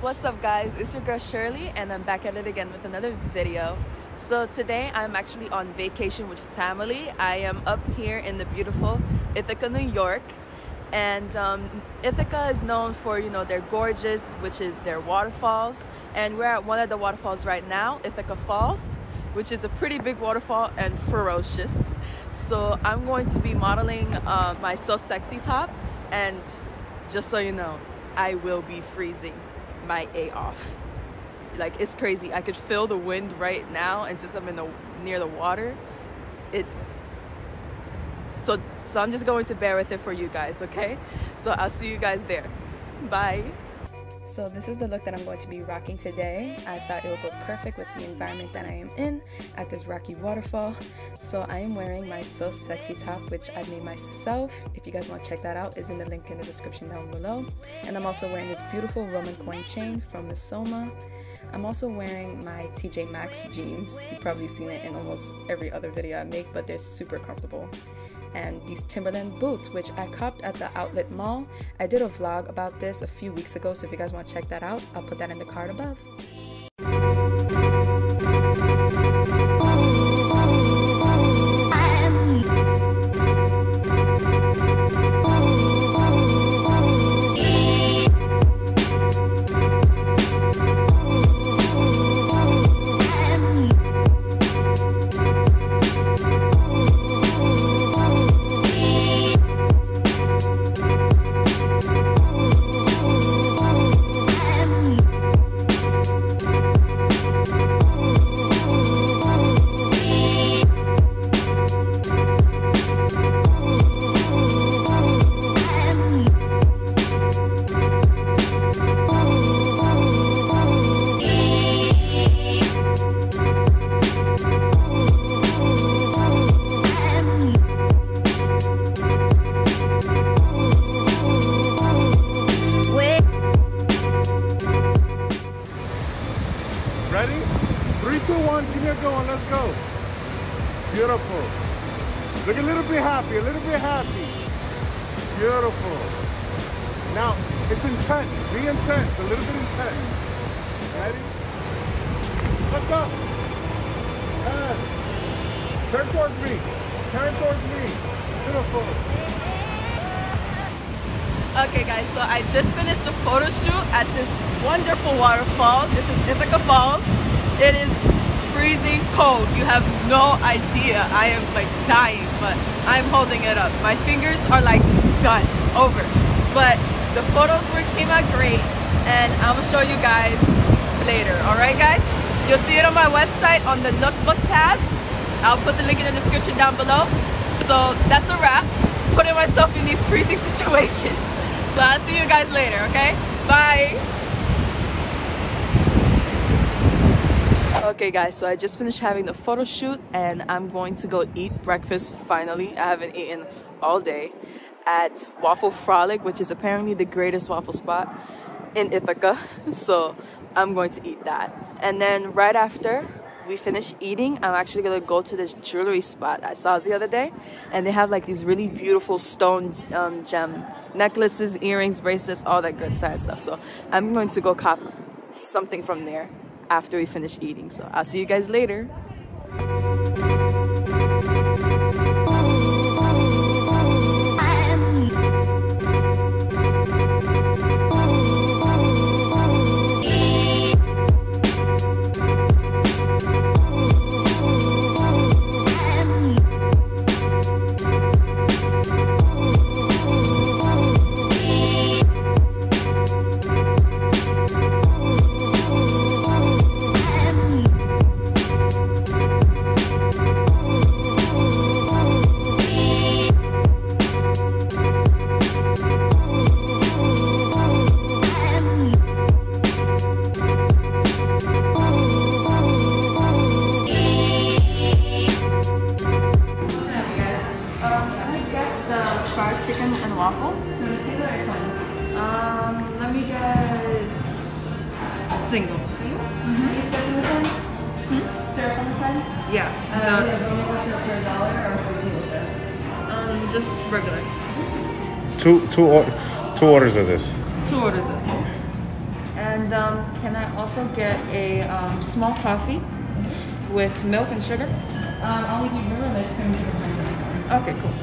What's up guys, it's your girl Shirley and I'm back at it again with another video. So today I'm actually on vacation with family. I am up here in the beautiful Ithaca, New York, and Ithaca is known for, you know, their gorges, which is their waterfalls, and we're at one of the waterfalls right now, Ithaca Falls, which is a pretty big waterfall and ferocious. So I'm going to be modeling my So Sexy top, and just so you know, I will be freezing my A off. Like, it's crazy. I could feel the wind right now, and since I'm near the water, it's so I'm just going to bear with it for you guys, okay? So I'll see you guys there. Bye. So this is the look that I'm going to be rocking today. I thought it would go perfect with the environment that I am in at this rocky waterfall. So I am wearing my So Sexy top, which I made myself. If you guys want to check that out, is in the link in the description down below. And I'm also wearing this beautiful Roman coin chain from Miss Soma. I'm also wearing my TJ Maxx jeans. You've probably seen it in almost every other video I make, but they're super comfortable. And these Timberland boots, which I copped at the outlet mall. I did a vlog about this a few weeks ago, so if you guys want to check that out, I'll put that in the card above. Ready? 3, 2, 1, give me a go and let's go. Beautiful. Look a little bit happy, a little bit happy. Beautiful. Now, it's intense. Be intense, a little bit intense. Ready? Let's go. And turn towards me. Turn towards me. Beautiful. Okay guys, so I just finished the photo shoot at this wonderful waterfall. This is Ithaca Falls. It is freezing cold. You have no idea. I am like dying, but I'm holding it up. My fingers are like done. It's over. But the photos came out great, and I'm gonna show you guys later. Alright guys? You'll see it on my website on the lookbook tab. I'll put the link in the description down below. So that's a wrap. Putting myself in these freezing situations. So I'll see you guys later, okay? Bye! Okay guys, so I just finished having the photo shoot and I'm going to go eat breakfast finally. I haven't eaten all day at Waffle Frolic, which is apparently the greatest waffle spot in Ithaca. So I'm going to eat that. And then right after we finish eating, I'm actually gonna go to this jewelry spot I saw the other day, and they have like these really beautiful stone gem necklaces, earrings, bracelets, all that good side stuff. So I'm going to go cop something from there after we finish eating. So I'll see you guys later. Chicken and waffle. Let me get single. Syrup on the side? Yeah. Syrup for $1 or for $1? Just regular. Two orders of this. 2 orders of this. And can I also get a small coffee with milk and sugar? I'll leave you room and there's cream sugar. Okay, cool.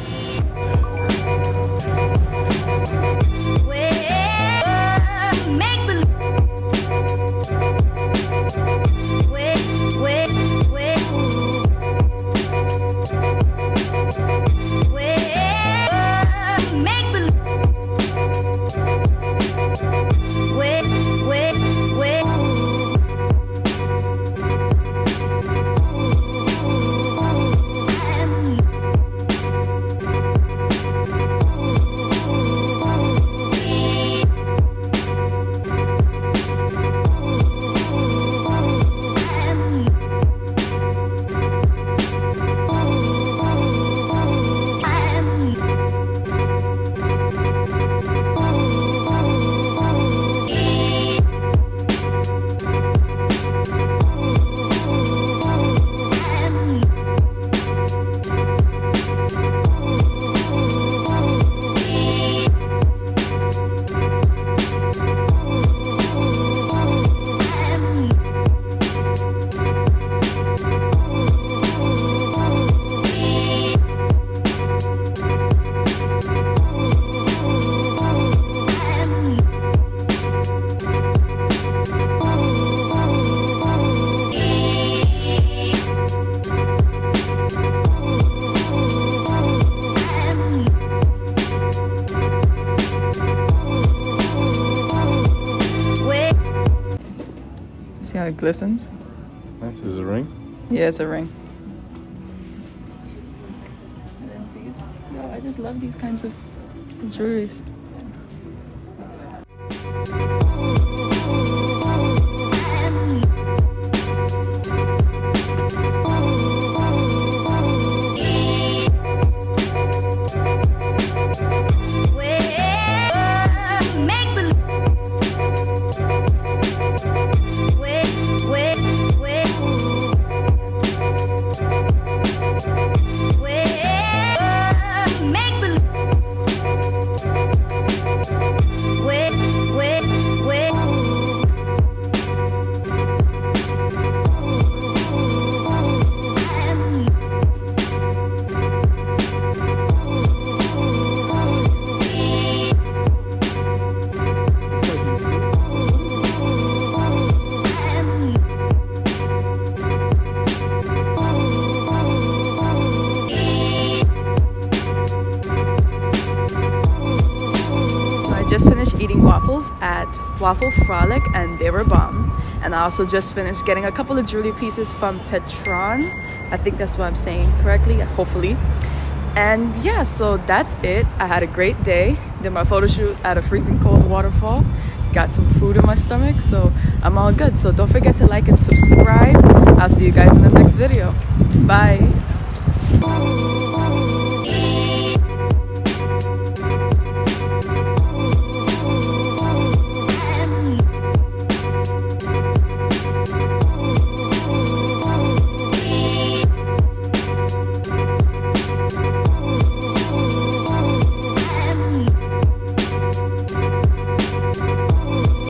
See how it glistens? Nice. Is it a ring? Yeah, it's a ring. And then these, yo, I just love these kinds of jewelries. Just finished eating waffles at Waffle Frolic and they were bomb. And I also just finished getting a couple of jewelry pieces from Petron. I think that's what I'm saying correctly, hopefully. And yeah, so that's it. I had a great day. Did my photo shoot at a freezing cold waterfall. Got some food in my stomach, so I'm all good. So don't forget to like and subscribe. I'll see you guys in the next video. Bye.